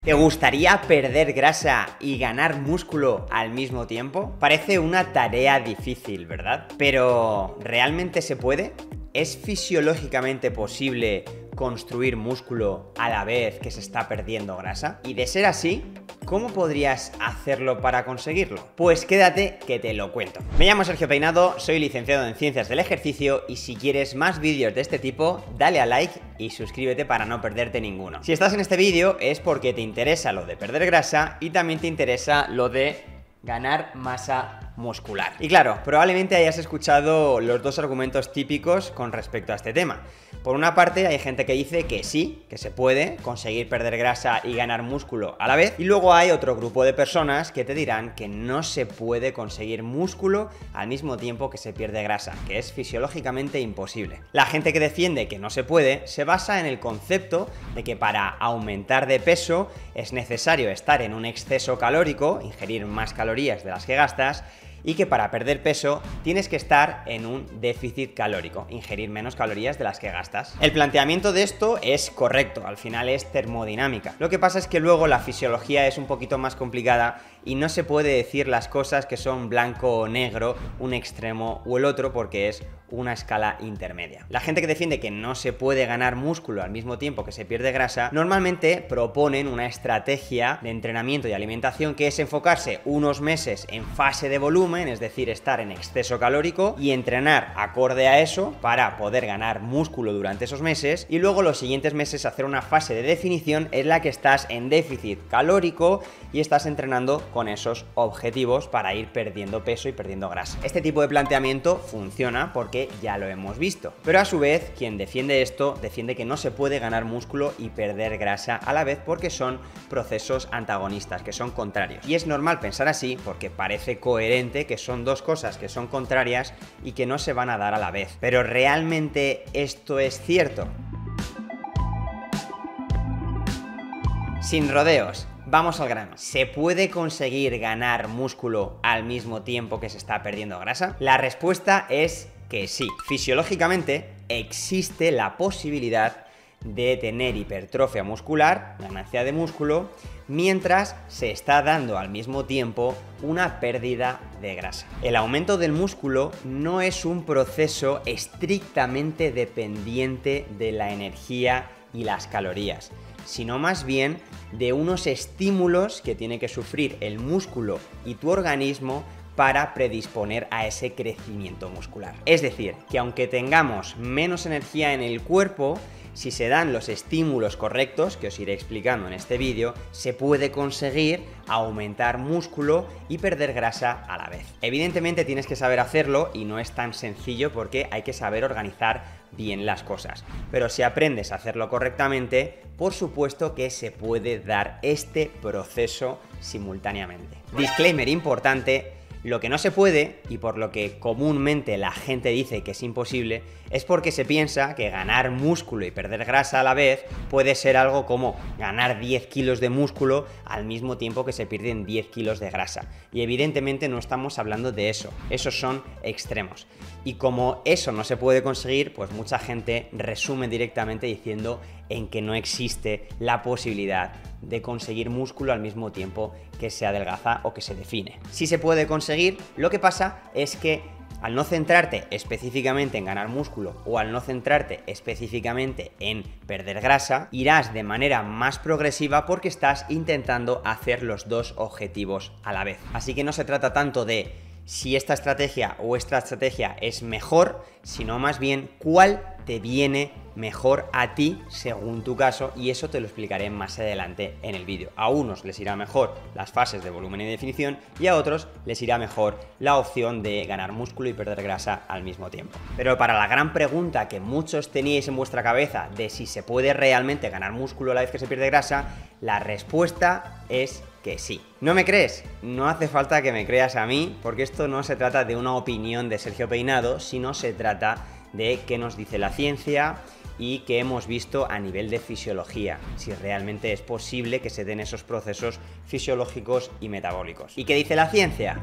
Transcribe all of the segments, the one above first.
¿Te gustaría perder grasa y ganar músculo al mismo tiempo? Parece una tarea difícil, ¿verdad? Pero ¿realmente se puede? ¿Es fisiológicamente posible construir músculo a la vez que se está perdiendo grasa? Y de ser así, ¿cómo podrías hacerlo para conseguirlo? Pues quédate que te lo cuento. Me llamo Sergio Peinado, soy licenciado en Ciencias del Ejercicio y si quieres más vídeos de este tipo, dale a like y suscríbete para no perderte ninguno. Si estás en este vídeo es porque te interesa lo de perder grasa y también te interesa lo de ganar masa muscular. Y claro, probablemente hayas escuchado los dos argumentos típicos con respecto a este tema. Por una parte, hay gente que dice que sí, que se puede conseguir perder grasa y ganar músculo a la vez. Y luego hay otro grupo de personas que te dirán que no se puede conseguir músculo al mismo tiempo que se pierde grasa, que es fisiológicamente imposible. La gente que defiende que no se puede se basa en el concepto de que para aumentar de peso es necesario estar en un exceso calórico, ingerir más calorías de las que gastas, y que para perder peso tienes que estar en un déficit calórico, ingerir menos calorías de las que gastas. El planteamiento de esto es correcto, al final es termodinámica. Lo que pasa es que luego la fisiología es un poquito más complicada y no se puede decir las cosas que son blanco o negro, un extremo o el otro, porque es una escala intermedia. La gente que defiende que no se puede ganar músculo al mismo tiempo que se pierde grasa, normalmente proponen una estrategia de entrenamiento y alimentación que es enfocarse unos meses en fase de volumen, es decir, estar en exceso calórico y entrenar acorde a eso para poder ganar músculo durante esos meses y luego los siguientes meses hacer una fase de definición en la que estás en déficit calórico y estás entrenando con esos objetivos para ir perdiendo peso y perdiendo grasa. Este tipo de planteamiento funciona porque ya lo hemos visto, pero a su vez quien defiende esto defiende que no se puede ganar músculo y perder grasa a la vez porque son procesos antagonistas, que son contrarios. Y es normal pensar así porque parece coherente que son dos cosas que son contrarias y que no se van a dar a la vez. Pero ¿realmente esto es cierto? Sin rodeos, vamos al grano. ¿Se puede conseguir ganar músculo al mismo tiempo que se está perdiendo grasa? La respuesta es que sí. Fisiológicamente existe la posibilidad de tener hipertrofia muscular, ganancia de músculo, mientras se está dando al mismo tiempo una pérdida de grasa. El aumento del músculo no es un proceso estrictamente dependiente de la energía y las calorías, sino más bien de unos estímulos que tiene que sufrir el músculo y tu organismo para predisponer a ese crecimiento muscular. Es decir, que aunque tengamos menos energía en el cuerpo, si se dan los estímulos correctos, que os iré explicando en este vídeo, se puede conseguir aumentar músculo y perder grasa a la vez. Evidentemente tienes que saber hacerlo y no es tan sencillo porque hay que saber organizar bien las cosas. Pero si aprendes a hacerlo correctamente, por supuesto que se puede dar este proceso simultáneamente. Disclaimer importante. Lo que no se puede, y por lo que comúnmente la gente dice que es imposible, es porque se piensa que ganar músculo y perder grasa a la vez puede ser algo como ganar 10 kilos de músculo al mismo tiempo que se pierden 10 kilos de grasa. Y evidentemente no estamos hablando de eso, esos son extremos. Y como eso no se puede conseguir, pues mucha gente resume directamente diciendo en que no existe la posibilidad de conseguir músculo al mismo tiempo que se adelgaza o que se define. Sí se puede conseguir, lo que pasa es que al no centrarte específicamente en ganar músculo o al no centrarte específicamente en perder grasa, irás de manera más progresiva porque estás intentando hacer los dos objetivos a la vez. Así que no se trata tanto de si esta estrategia o esta estrategia es mejor, sino más bien cuál te viene mejor a ti según tu caso, y eso te lo explicaré más adelante en el vídeo. A unos les irá mejor las fases de volumen y definición y a otros les irá mejor la opción de ganar músculo y perder grasa al mismo tiempo. Pero para la gran pregunta que muchos teníais en vuestra cabeza de si se puede realmente ganar músculo a la vez que se pierde grasa, la respuesta es que sí. ¿No me crees? No hace falta que me creas a mí, porque esto no se trata de una opinión de Sergio Peinado, sino se trata de qué nos dice la ciencia y qué hemos visto a nivel de fisiología, si realmente es posible que se den esos procesos fisiológicos y metabólicos. ¿Y qué dice la ciencia?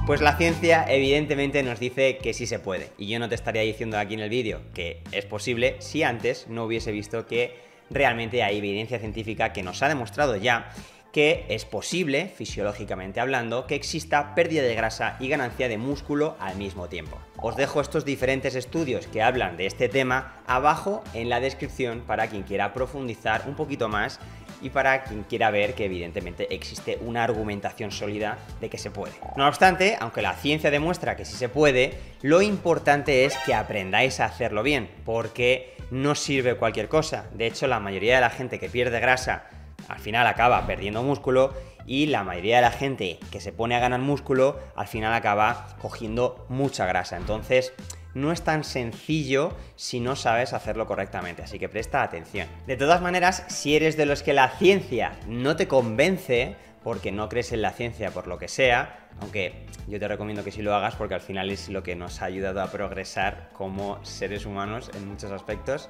Pues la ciencia evidentemente nos dice que sí se puede, y yo no te estaría diciendo aquí en el vídeo que es posible si antes no hubiese visto que realmente hay evidencia científica que nos ha demostrado ya que es posible, fisiológicamente hablando, que exista pérdida de grasa y ganancia de músculo al mismo tiempo. Os dejo estos diferentes estudios que hablan de este tema abajo en la descripción para quien quiera profundizar un poquito más y para quien quiera ver que evidentemente existe una argumentación sólida de que se puede. No obstante, aunque la ciencia demuestra que sí se puede, lo importante es que aprendáis a hacerlo bien, porque no sirve cualquier cosa. De hecho, la mayoría de la gente que pierde grasa al final acaba perdiendo músculo y la mayoría de la gente que se pone a ganar músculo al final acaba cogiendo mucha grasa. Entonces, no es tan sencillo si no sabes hacerlo correctamente, así que presta atención. De todas maneras, si eres de los que la ciencia no te convence, porque no crees en la ciencia por lo que sea, aunque yo te recomiendo que sí lo hagas porque al final es lo que nos ha ayudado a progresar como seres humanos en muchos aspectos,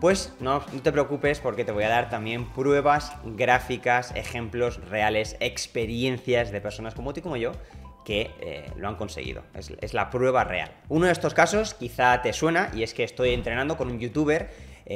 pues no te preocupes porque te voy a dar también pruebas gráficas, ejemplos reales, experiencias de personas como tú y como yo que lo han conseguido. Es la prueba real. Uno de estos casos quizá te suena y es que estoy entrenando con un youtuber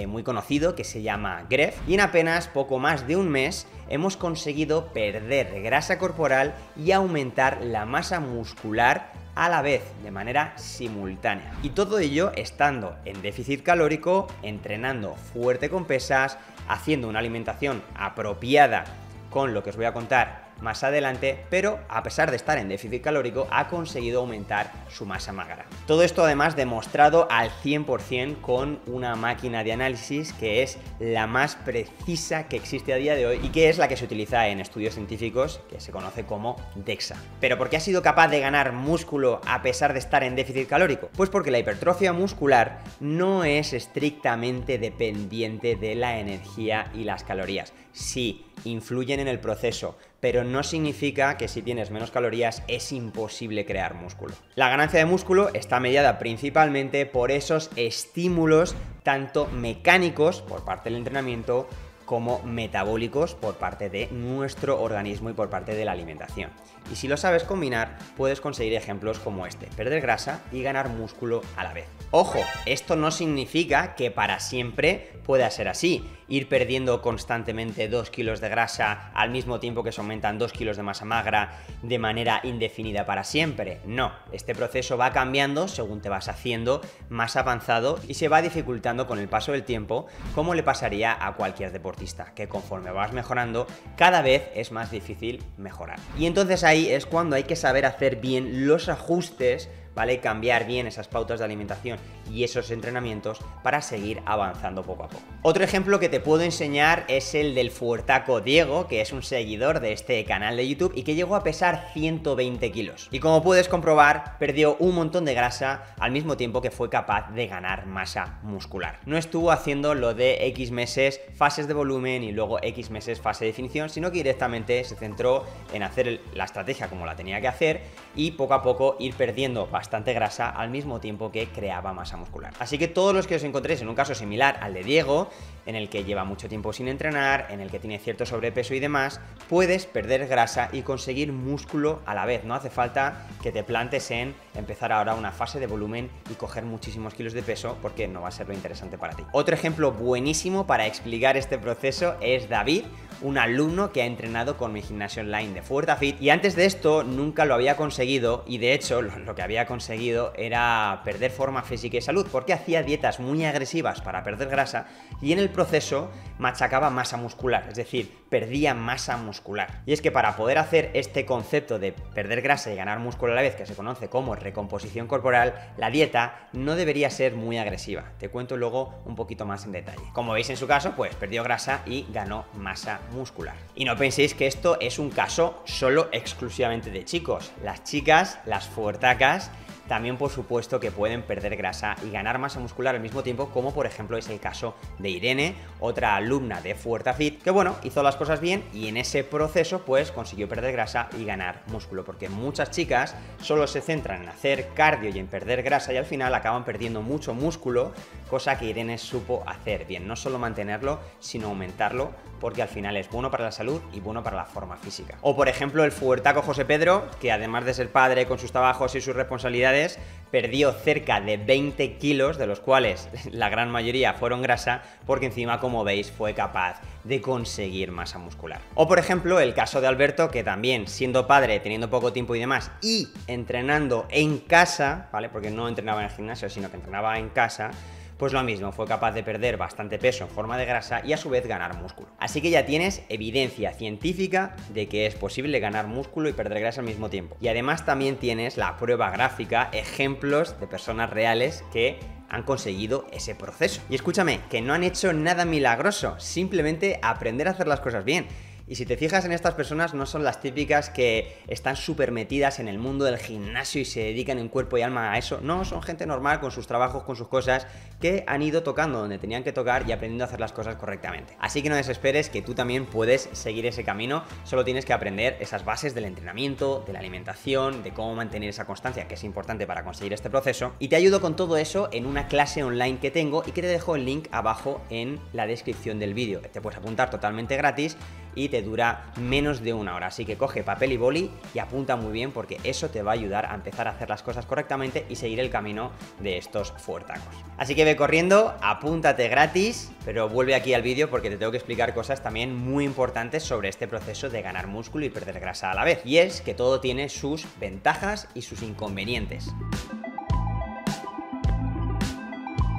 muy conocido que se llama Gref y en apenas poco más de un mes hemos conseguido perder grasa corporal y aumentar la masa muscular a la vez, de manera simultánea. Y todo ello estando en déficit calórico, entrenando fuerte con pesas, haciendo una alimentación apropiada con lo que os voy a contar más adelante, pero a pesar de estar en déficit calórico ha conseguido aumentar su masa magra. Todo esto además demostrado al 100% con una máquina de análisis que es la más precisa que existe a día de hoy y que es la que se utiliza en estudios científicos, que se conoce como DEXA. ¿Pero por qué ha sido capaz de ganar músculo a pesar de estar en déficit calórico? Pues porque la hipertrofia muscular no es estrictamente dependiente de la energía y las calorías. Sí, influyen en el proceso, pero no significa que si tienes menos calorías es imposible crear músculo. La ganancia de músculo está mediada principalmente por esos estímulos tanto mecánicos por parte del entrenamiento como metabólicos por parte de nuestro organismo y por parte de la alimentación. Y si lo sabes combinar, puedes conseguir ejemplos como este, perder grasa y ganar músculo a la vez. Ojo, esto no significa que para siempre pueda ser así, ir perdiendo constantemente 2 kilos de grasa al mismo tiempo que se aumentan 2 kilos de masa magra de manera indefinida para siempre. No, este proceso va cambiando según te vas haciendo más avanzado y se va dificultando con el paso del tiempo, como le pasaría a cualquier deportista, que conforme vas mejorando, cada vez es más difícil mejorar. Y entonces ahí es cuando hay que saber hacer bien los ajustes, ¿vale? Cambiar bien esas pautas de alimentación y esos entrenamientos para seguir avanzando poco a poco. Otro ejemplo que te puedo enseñar es el del fuertaco Diego, que es un seguidor de este canal de YouTube y que llegó a pesar 120 kilos. Y como puedes comprobar, perdió un montón de grasa al mismo tiempo que fue capaz de ganar masa muscular. No estuvo haciendo lo de X meses fases de volumen y luego X meses fase de definición, sino que directamente se centró en hacer la estrategia como la tenía que hacer y poco a poco ir perdiendo bastante grasa al mismo tiempo que creaba masa muscular. Así que todos los que os encontréis en un caso similar al de Diego, en el que lleva mucho tiempo sin entrenar, en el que tiene cierto sobrepeso y demás, puedes perder grasa y conseguir músculo a la vez. No hace falta que te plantes en empezar ahora una fase de volumen y coger muchísimos kilos de peso, porque no va a ser lo interesante para ti. Otro ejemplo buenísimo para explicar este proceso es David, un alumno que ha entrenado con mi gimnasio online de FuertaFit, y antes de esto nunca lo había conseguido, y de hecho lo que había conseguido era perder forma física y salud, porque hacía dietas muy agresivas para perder grasa y en el proceso machacaba masa muscular, es decir, perdía masa muscular. Y es que para poder hacer este concepto de perder grasa y ganar músculo a la vez, que se conoce como recomposición corporal, la dieta no debería ser muy agresiva. Te cuento luego un poquito más en detalle. Como veis en su caso, pues perdió grasa y ganó masa muscular. Y no penséis que esto es un caso solo exclusivamente de chicos. Las chicas, las fuertacas, también por supuesto que pueden perder grasa y ganar masa muscular al mismo tiempo, como por ejemplo es el caso de Irene, otra alumna de FuertaFit, que bueno, hizo las cosas bien y en ese proceso pues consiguió perder grasa y ganar músculo, porque muchas chicas solo se centran en hacer cardio y en perder grasa y al final acaban perdiendo mucho músculo, cosa que Irene supo hacer bien, no solo mantenerlo, sino aumentarlo, porque al final es bueno para la salud y bueno para la forma física. O por ejemplo el fuertaco José Pedro, que además de ser padre con sus trabajos y sus responsabilidades, abdominales, perdió cerca de 20 kilos, de los cuales la gran mayoría fueron grasa, porque encima, como veis, fue capaz de conseguir masa muscular. O por ejemplo, el caso de Alberto, que también, siendo padre, teniendo poco tiempo y demás, y entrenando en casa, ¿vale? Porque no entrenaba en el gimnasio, sino que entrenaba en casa, pues lo mismo, fue capaz de perder bastante peso en forma de grasa y a su vez ganar músculo. Así que ya tienes evidencia científica de que es posible ganar músculo y perder grasa al mismo tiempo. Y además también tienes la prueba gráfica, ejemplos de personas reales que han conseguido ese proceso. Y escúchame, que no han hecho nada milagroso, simplemente aprender a hacer las cosas bien. Y si te fijas en estas personas, no son las típicas que están súper metidas en el mundo del gimnasio y se dedican en cuerpo y alma a eso. No, son gente normal con sus trabajos, con sus cosas, que han ido tocando donde tenían que tocar y aprendiendo a hacer las cosas correctamente. Así que no desesperes, que tú también puedes seguir ese camino. Solo tienes que aprender esas bases del entrenamiento, de la alimentación, de cómo mantener esa constancia, que es importante para conseguir este proceso. Y te ayudo con todo eso en una clase online que tengo y que te dejo el link abajo en la descripción del vídeo. Te puedes apuntar totalmente gratis y te dura menos de una hora, así que coge papel y boli y apunta muy bien, porque eso te va a ayudar a empezar a hacer las cosas correctamente y seguir el camino de estos fuertacos. Así que ve corriendo, apúntate gratis, pero vuelve aquí al vídeo porque te tengo que explicar cosas también muy importantes sobre este proceso de ganar músculo y perder grasa a la vez. Y es que todo tiene sus ventajas y sus inconvenientes.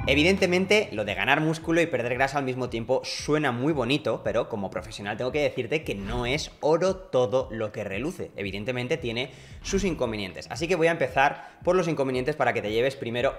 Evidentemente, lo de ganar músculo y perder grasa al mismo tiempo suena muy bonito, pero como profesional tengo que decirte que no es oro todo lo que reluce. Evidentemente tiene sus inconvenientes. Así que voy a empezar por los inconvenientes para que te lleves primero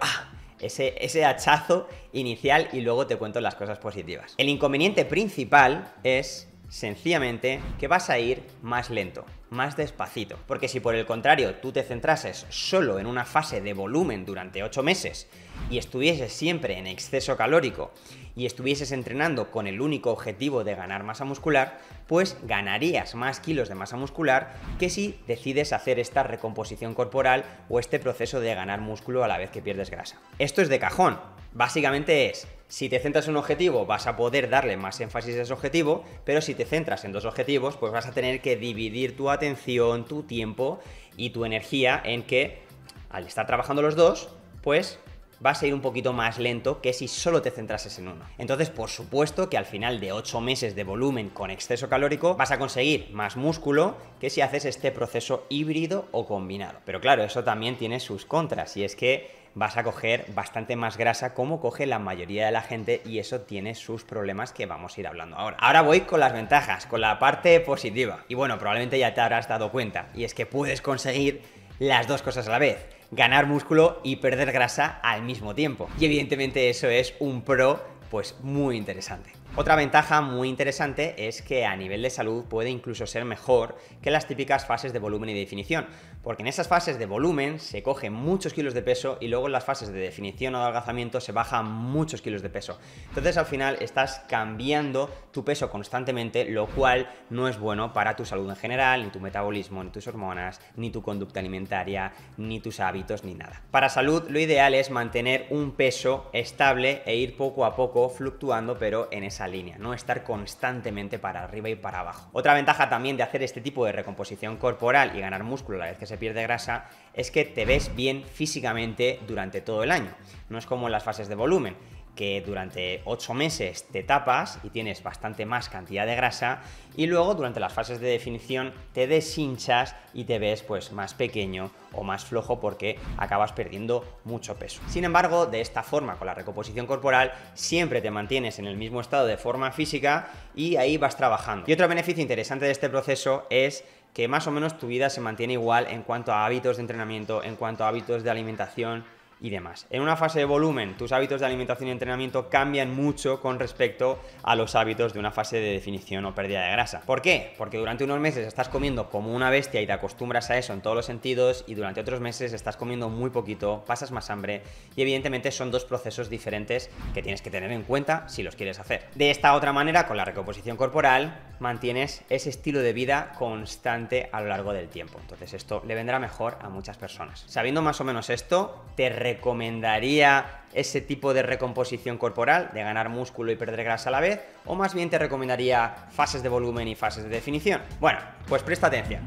ese hachazo inicial y luego te cuento las cosas positivas. El inconveniente principal es sencillamente que vas a ir más lento, más despacito. Porque si por el contrario tú te centrases solo en una fase de volumen durante 8 meses y estuvieses siempre en exceso calórico y estuvieses entrenando con el único objetivo de ganar masa muscular, pues ganarías más kilos de masa muscular que si decides hacer esta recomposición corporal o este proceso de ganar músculo a la vez que pierdes grasa. Esto es de cajón. Básicamente es, si te centras en un objetivo vas a poder darle más énfasis a ese objetivo, pero si te centras en dos objetivos, pues vas a tener que dividir tu atención, tu tiempo y tu energía en que, al estar trabajando los dos, pues vas a ir un poquito más lento que si solo te centrases en uno. Entonces, por supuesto que al final de 8 meses de volumen con exceso calórico vas a conseguir más músculo que si haces este proceso híbrido o combinado. Pero claro, eso también tiene sus contras, y es que vas a coger bastante más grasa como coge la mayoría de la gente, y eso tiene sus problemas que vamos a ir hablando ahora. Ahora voy con las ventajas, con la parte positiva. Y bueno, probablemente ya te habrás dado cuenta, y es que puedes conseguir las dos cosas a la vez: ganar músculo y perder grasa al mismo tiempo. Y evidentemente eso es un pro pues muy interesante. Otra ventaja muy interesante es que a nivel de salud puede incluso ser mejor que las típicas fases de volumen y definición, porque en esas fases de volumen se cogen muchos kilos de peso y luego en las fases de definición o de adelgazamiento se bajan muchos kilos de peso. Entonces al final estás cambiando tu peso constantemente, lo cual no es bueno para tu salud en general, ni tu metabolismo, ni tus hormonas, ni tu conducta alimentaria, ni tus hábitos, ni nada. Para salud lo ideal es mantener un peso estable e ir poco a poco fluctuando, pero en esa línea, no estar constantemente para arriba y para abajo. Otra ventaja también de hacer este tipo de recomposición corporal y ganar músculo a la vez que se pierde grasa es que te ves bien físicamente durante todo el año. No es como en las fases de volumen, que durante 8 meses te tapas y tienes bastante más cantidad de grasa, y luego durante las fases de definición te deshinchas y te ves pues más pequeño o más flojo porque acabas perdiendo mucho peso. Sin embargo, de esta forma, con la recomposición corporal, siempre te mantienes en el mismo estado de forma física y ahí vas trabajando. Y otro beneficio interesante de este proceso es que más o menos tu vida se mantiene igual en cuanto a hábitos de entrenamiento, en cuanto a hábitos de alimentación y demás. En una fase de volumen, tus hábitos de alimentación y entrenamiento cambian mucho con respecto a los hábitos de una fase de definición o pérdida de grasa. ¿Por qué? Porque durante unos meses estás comiendo como una bestia y te acostumbras a eso en todos los sentidos, y durante otros meses estás comiendo muy poquito, pasas más hambre, y evidentemente son dos procesos diferentes que tienes que tener en cuenta si los quieres hacer. De esta otra manera, con la recomposición corporal, mantienes ese estilo de vida constante a lo largo del tiempo. Entonces esto le vendrá mejor a muchas personas. Sabiendo más o menos esto, te recomendaría ese tipo de recomposición corporal, de ganar músculo y perder grasa a la vez, o más bien te recomendaría fases de volumen y fases de definición. Bueno, pues presta atención.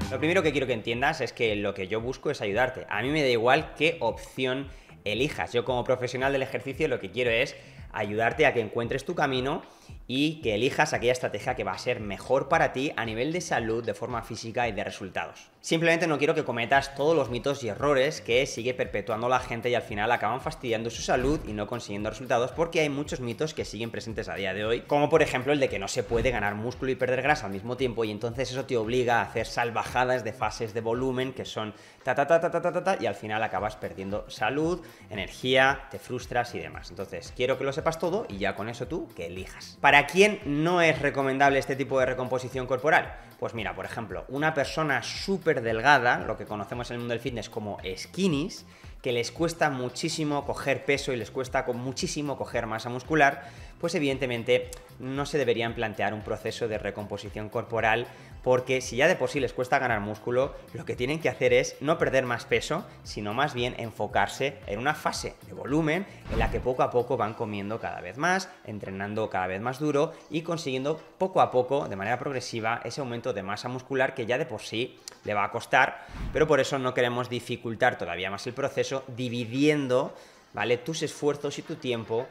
Lo primero que quiero que entiendas es que lo que yo busco es ayudarte. A mí me da igual qué opción elijas. Yo como profesional del ejercicio lo que quiero es ayudarte a que encuentres tu camino y que elijas aquella estrategia que va a ser mejor para ti a nivel de salud, de forma física y de resultados. Simplemente no quiero que cometas todos los mitos y errores que sigue perpetuando la gente y al final acaban fastidiando su salud y no consiguiendo resultados, porque hay muchos mitos que siguen presentes a día de hoy, como por ejemplo el de que no se puede ganar músculo y perder grasa al mismo tiempo, y entonces eso te obliga a hacer salvajadas de fases de volumen que son y al final acabas perdiendo salud, energía, te frustras y demás. Entonces quiero que lo sepas todo y ya con eso tú que elijas. ¿Para quién no es recomendable este tipo de recomposición corporal? Pues mira, por ejemplo, una persona súper delgada, lo que conocemos en el mundo del fitness como skinnies, que les cuesta muchísimo coger peso y les cuesta muchísimo coger masa muscular, pues evidentemente no se deberían plantear un proceso de recomposición corporal, porque si ya de por sí les cuesta ganar músculo, lo que tienen que hacer es no perder más peso, sino más bien enfocarse en una fase de volumen en la que poco a poco van comiendo cada vez más, entrenando cada vez más duro y consiguiendo poco a poco, de manera progresiva, ese aumento de masa muscular que ya de por sí le va a costar, pero por eso no queremos dificultar todavía más el proceso dividiendo, ¿vale?, tus esfuerzos y tu tiempo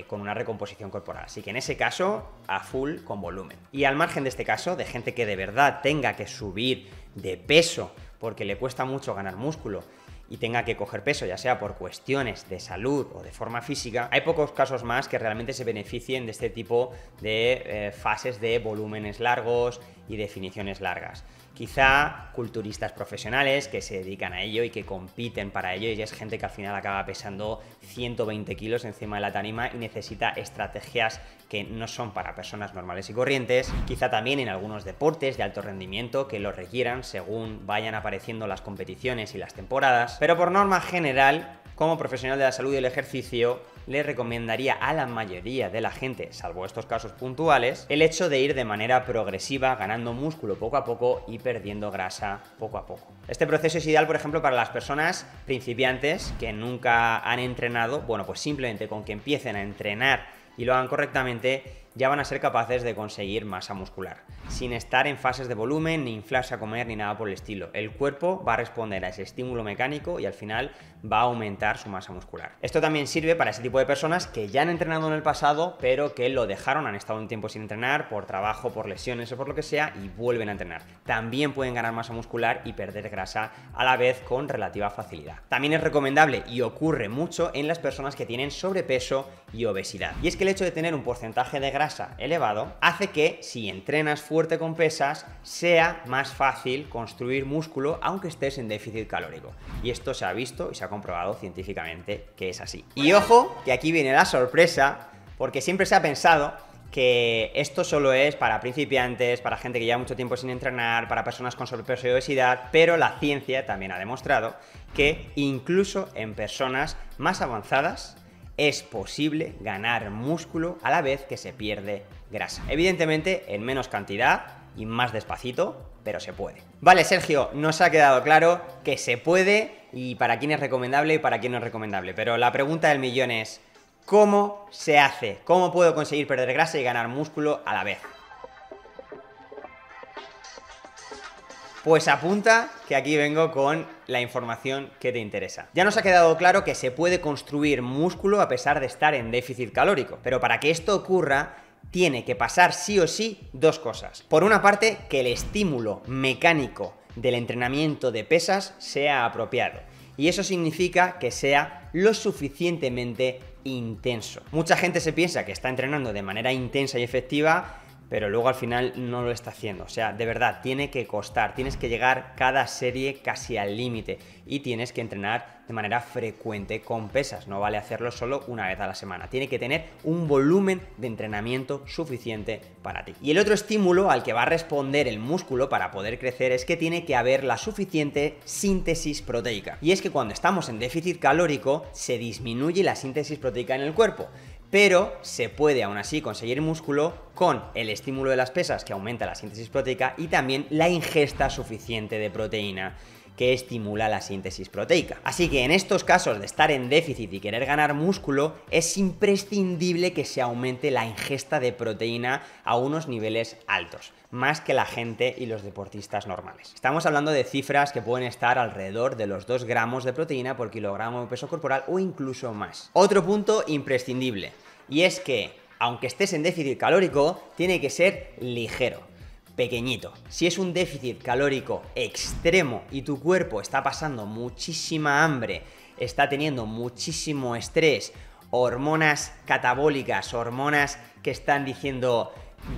con una recomposición corporal. Así que en ese caso, a full con volumen. Y al margen de este caso, de gente que de verdad tenga que subir de peso porque le cuesta mucho ganar músculo y tenga que coger peso, ya sea por cuestiones de salud o de forma física, hay pocos casos más que realmente se beneficien de este tipo de fases de volúmenes largos y definiciones largas. Quizá culturistas profesionales que se dedican a ello y que compiten para ello, y es gente que al final acaba pesando 120 kilos encima de la tarima y necesita estrategias que no son para personas normales y corrientes. Quizá también en algunos deportes de alto rendimiento que lo requieran según vayan apareciendo las competiciones y las temporadas, pero por norma general, como profesional de la salud y el ejercicio, le recomendaría a la mayoría de la gente, salvo estos casos puntuales, el hecho de ir de manera progresiva, ganando músculo poco a poco y perdiendo grasa poco a poco. Este proceso es ideal, por ejemplo, para las personas principiantes que nunca han entrenado. Bueno, pues simplemente con que empiecen a entrenar y lo hagan correctamente, ya van a ser capaces de conseguir masa muscular, sin estar en fases de volumen, ni inflarse a comer, ni nada por el estilo. El cuerpo va a responder a ese estímulo mecánico y al final va a aumentar su masa muscular. Esto también sirve para ese tipo de personas que ya han entrenado en el pasado, pero que lo dejaron, han estado un tiempo sin entrenar, por trabajo, por lesiones o por lo que sea, y vuelven a entrenar. También pueden ganar masa muscular y perder grasa a la vez con relativa facilidad. También es recomendable, y ocurre mucho, en las personas que tienen sobrepeso y obesidad. Y es que el hecho de tener un porcentaje de grasa elevado hace que, si entrenas fuerte con pesas, sea más fácil construir músculo aunque estés en déficit calórico. Y esto se ha visto y se ha comprobado científicamente que es así. Y ojo, que aquí viene la sorpresa, porque siempre se ha pensado que esto solo es para principiantes, para gente que lleva mucho tiempo sin entrenar, para personas con sobrepeso y obesidad, pero la ciencia también ha demostrado que incluso en personas más avanzadas es posible ganar músculo a la vez que se pierde grasa. Evidentemente en menos cantidad y más despacito, pero se puede. Vale, Sergio, nos ha quedado claro que se puede y para quién es recomendable y para quién no es recomendable, pero la pregunta del millón es: ¿cómo se hace? ¿Cómo puedo conseguir perder grasa y ganar músculo a la vez? Pues apunta que aquí vengo con la información que te interesa. Ya nos ha quedado claro que se puede construir músculo a pesar de estar en déficit calórico, pero para que esto ocurra tiene que pasar sí o sí dos cosas. Por una parte, que el estímulo mecánico del entrenamiento de pesas sea apropiado, y eso significa que sea lo suficientemente intenso. Mucha gente se piensa que está entrenando de manera intensa y efectiva, pero luego al final no lo está haciendo. O sea, de verdad, tiene que costar, tienes que llegar cada serie casi al límite y tienes que entrenar de manera frecuente con pesas. No vale hacerlo solo una vez a la semana, tiene que tener un volumen de entrenamiento suficiente para ti. Y el otro estímulo al que va a responder el músculo para poder crecer es que tiene que haber la suficiente síntesis proteica. Y es que cuando estamos en déficit calórico se disminuye la síntesis proteica en el cuerpo, pero se puede aún así conseguir músculo con el estímulo de las pesas, que aumenta la síntesis proteica, y también la ingesta suficiente de proteína. que estimula la síntesis proteica. Así que en estos casos de estar en déficit y querer ganar músculo, es imprescindible que se aumente la ingesta de proteína a unos niveles altos, más que la gente y los deportistas normales. Estamos hablando de cifras que pueden estar alrededor de los 2 gramos de proteína por kilogramo de peso corporal o incluso más. Otro punto imprescindible, y es que, aunque estés en déficit calórico, tiene que ser ligero, pequeñito. Si es un déficit calórico extremo y tu cuerpo está pasando muchísima hambre, está teniendo muchísimo estrés, hormonas catabólicas, hormonas que están diciendo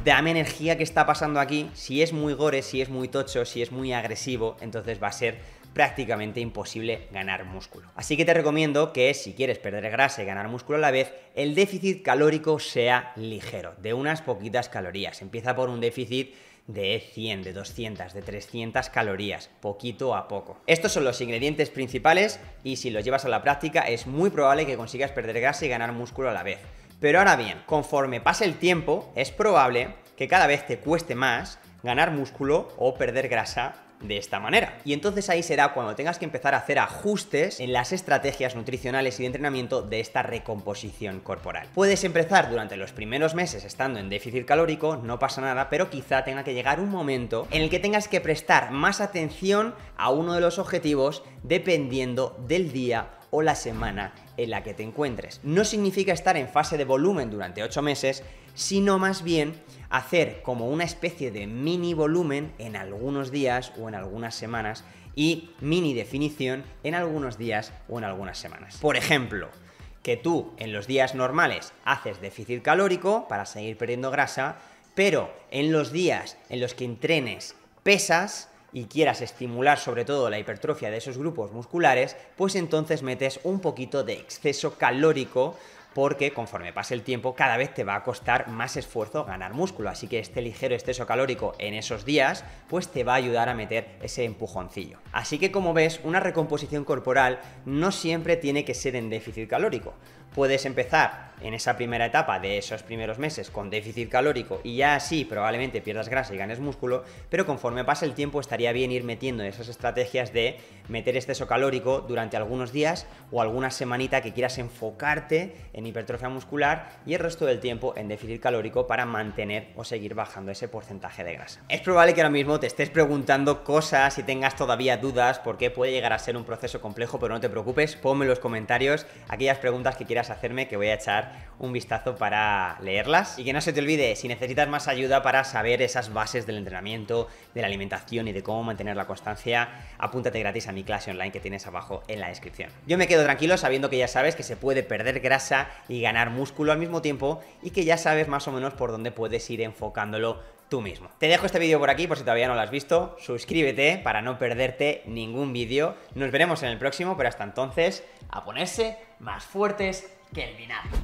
dame energía, ¿qué está pasando aquí? Si es muy gore, si es muy tocho, si es muy agresivo, entonces va a ser prácticamente imposible ganar músculo. Así que te recomiendo que si quieres perder grasa y ganar músculo a la vez, el déficit calórico sea ligero, de unas poquitas calorías. Empieza por un déficit de 100, de 200, de 300 calorías, poquito a poco. Estos son los ingredientes principales y si los llevas a la práctica es muy probable que consigas perder grasa y ganar músculo a la vez. Pero ahora bien, conforme pase el tiempo, es probable que cada vez te cueste más ganar músculo o perder grasa de esta manera. Y entonces ahí será cuando tengas que empezar a hacer ajustes en las estrategias nutricionales y de entrenamiento de esta recomposición corporal. Puedes empezar durante los primeros meses estando en déficit calórico, no pasa nada, pero quizá tenga que llegar un momento en el que tengas que prestar más atención a uno de los objetivos dependiendo del día o la semana en la que te encuentres. No significa estar en fase de volumen durante 8 meses, sino más bien hacer como una especie de mini volumen en algunos días o en algunas semanas y mini definición en algunos días o en algunas semanas. Por ejemplo, que tú en los días normales haces déficit calórico para seguir perdiendo grasa, pero en los días en los que entrenes pesas y quieras estimular sobre todo la hipertrofia de esos grupos musculares, pues entonces metes un poquito de exceso calórico porque conforme pase el tiempo cada vez te va a costar más esfuerzo ganar músculo, así que este ligero exceso calórico en esos días pues te va a ayudar a meter ese empujoncillo. Así que como ves, una recomposición corporal no siempre tiene que ser en déficit calórico. Puedes empezar en esa primera etapa de esos primeros meses con déficit calórico y ya así probablemente pierdas grasa y ganes músculo, pero conforme pase el tiempo estaría bien ir metiendo esas estrategias de meter exceso calórico durante algunos días o alguna semanita que quieras enfocarte en hipertrofia muscular y el resto del tiempo en déficit calórico para mantener o seguir bajando ese porcentaje de grasa. Es probable que ahora mismo te estés preguntando cosas y tengas todavía dudas porque puede llegar a ser un proceso complejo, pero no te preocupes, ponme en los comentarios aquellas preguntas que quieras hacerme que voy a echar un vistazo para leerlas. Y que no se te olvide, si necesitas más ayuda para saber esas bases del entrenamiento, de la alimentación y de cómo mantener la constancia, apúntate gratis a mi clase online que tienes abajo en la descripción. Yo me quedo tranquilo sabiendo que ya sabes que se puede perder grasa y ganar músculo al mismo tiempo y que ya sabes más o menos por dónde puedes ir enfocándolo tú mismo. Te dejo este vídeo por aquí por si todavía no lo has visto, suscríbete para no perderte ningún vídeo, nos veremos en el próximo, pero hasta entonces, a ponerse más fuertes que el vinagre.